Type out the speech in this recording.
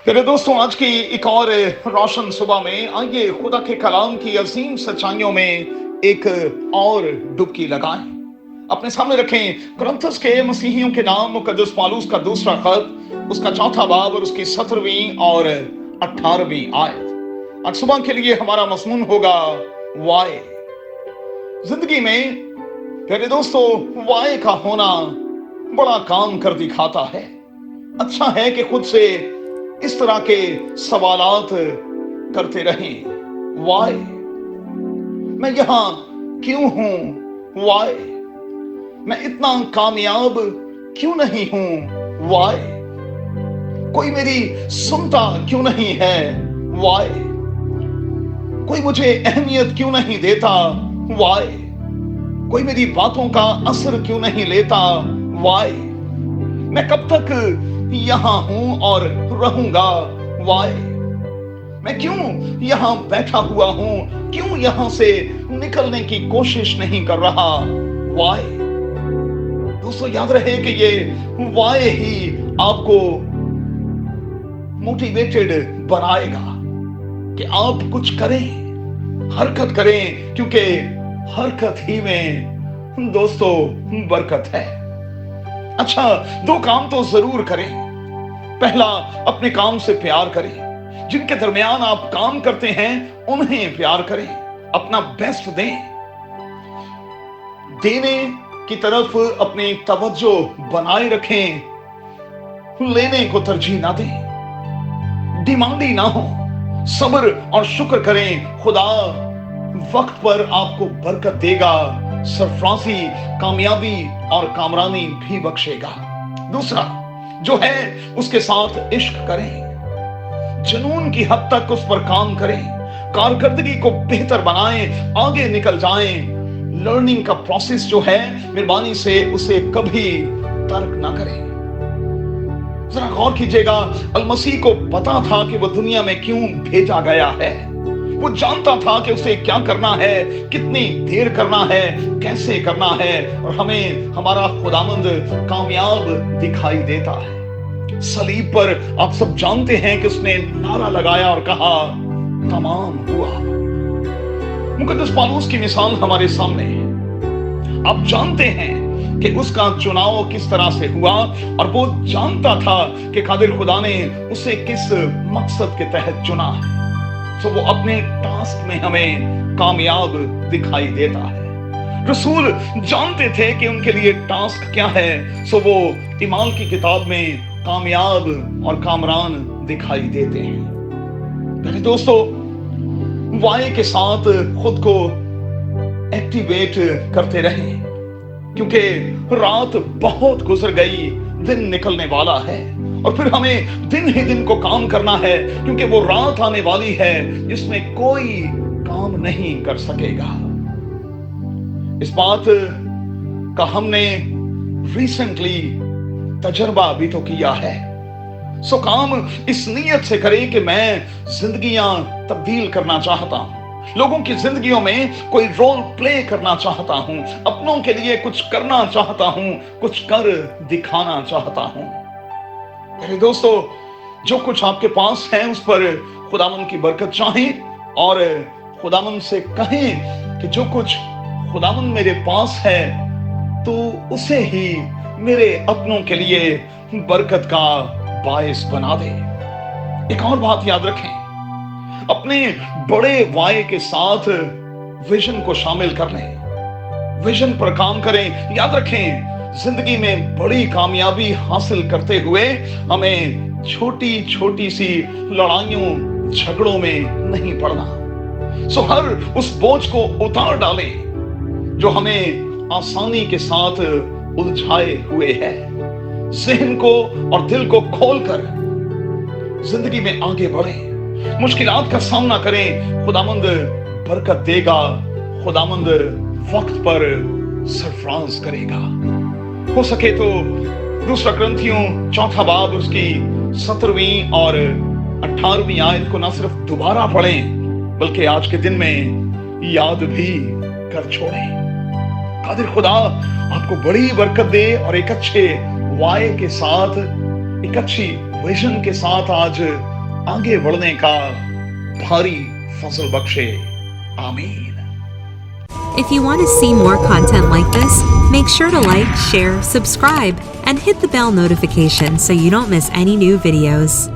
मेरे दोस्तों, आज की एक और रोशन सुबह में आइए खुदा के कलाम की अजीम सच्चाइयों में एक और डुबकी लगाएं। अपने सामने रखें कुरिन्थस के मसीहियों के नाम मुकद्दस पौलुस का दूसरा खत, उसका चौथा बाब और उसकी 17वीं और 18वीं आयत। आज सुबह के लिए हमारा मज़मून होगा वाय। जिंदगी में मेरे दोस्तों, वाय का होना बड़ा काम कर दिखाता है। अच्छा है कि खुद से इस तरह के सवालात करते रहें। वाय, मैं यहां क्यों हूं? वाय, मैं इतना कामयाब क्यों नहीं हूं? वाय, कोई मेरी सुनता क्यों नहीं है? वाय, कोई मुझे अहमियत क्यों नहीं देता? वाय, कोई मेरी बातों का असर क्यों नहीं लेता? वाय, मैं कब तक यहां हूं और रहूंगा? वाय, मैं क्यों यहां बैठा हुआ हूं? क्यों यहां से निकलने की कोशिश नहीं कर रहा? वाय। दोस्तों, याद रहे कि ये वाय ही आपको मोटिवेटेड बनाएगा कि आप कुछ करें, हरकत करें, क्योंकि हरकत ही में दोस्तों बरकत है। अच्छा, दो काम तो जरूर करें। पहला, अपने काम से प्यार करें। जिनके दरमियान आप काम करते हैं उन्हें प्यार करें, अपना बेस्ट दें। देने की तरफ अपनी तवज्जो बनाए रखें, लेने को तरजीह ना दें। डिमांडी ना हो, सब्र और शुक्र करें। खुदा वक्त पर आपको बरकत देगा, सरफराजी, कामयाबी और कामरानी भी बख्शेगा। दूसरा जो है, उसके साथ इश्क करें। जुनून की हद तक उस पर काम करें, कारकर्दगी को बेहतर बनाएं, आगे निकल जाएं। लर्निंग का प्रोसेस जो है, मेहरबानी से उसे कभी तर्क ना करें। जरा गौर कीजिएगा, अलमसीह को पता था कि वो दुनिया में क्यों भेजा गया है। वो जानता था कि उसे क्या करना है, कितनी देर करना है, कैसे करना है, और हमें हमारा खुदावंद कामयाब दिखाई देता है। सलीब पर आप सब जानते हैं कि उसने नारा लगाया और कहा, तमाम हुआ। मुकद्दस पौलुस की मिसाल हमारे सामने है। आप जानते हैं कि उसका चुनाव किस तरह से हुआ, और वो जानता था कि कादिर खुदा ने उसे किस मकसद के तहत चुना है। तो वो अपने टास्क में हमें कामयाब दिखाई देता है। रसूल जानते थे कि उनके लिए टास्क क्या है, सो वो इमाल की किताब में कामयाब और कामरान दिखाई देते हैं। मेरे दोस्तों, वाय के साथ खुद को एक्टिवेट करते रहें, क्योंकि रात बहुत गुजर गई, दिन निकलने वाला है, और फिर हमें दिन ही दिन को काम करना है, क्योंकि वो रात आने वाली है जिसमें कोई काम नहीं कर सकेगा। इस बात का हमने रिसेंटली तजर्बा भी तो किया है। सो काम इस नीयत से करें कि मैं जिंदगियां तब्दील करना चाहता हूं, लोगों की जिंदगियों में कोई रोल प्ले करना चाहता हूं, अपनों के लिए कुछ करना चाहता हूं, कुछ कर दिखाना चाहता हूं। मेरे दोस्तों, जो कुछ आपके पास है उस पर खुदावंद की बरकत चाहें, और खुदावंद से कहें कि जो कुछ खुदावंद मेरे पास है तो उसे ही मेरे अपनों के लिए बरकत का बायस बना दे। एक और बात याद रखें, अपने बड़े वाय के साथ विजन को शामिल कर लें, विजन पर काम करें। याद रखें, जिंदगी में बड़ी कामयाबी हासिल करते हुए हमें छोटी छोटी सी लड़ाइयों झगड़ों में नहीं पड़ना। सो हर उस बोझ को उतार डालें जो हमें आसानी के साथ उलझाए हुए है। ज़हन को और दिल को खोलकर जिंदगी में आगे बढ़ें, मुश्किलात का सामना करें। खुदावंद बरकत देगा, खुदावंद वक्त पर सरफराज करेगा। हो सके तो दूसरा कुरिन्थियों चौथा बाब उसकी 17वीं और 18वीं आयत को न सिर्फ दोबारा पढ़ें, बल्कि आज के दिन में याद भी कर छोड़ें। कादिर खुदा आपको बड़ी बरकत दे और एक अच्छे वाय के साथ, एक अच्छी विजन के साथ आज आगे बढ़ने का भारी फजल बख्शे, आमीन। If you want to see more content like this, make sure to like, share, subscribe, and hit the bell notification so you don't miss any new videos.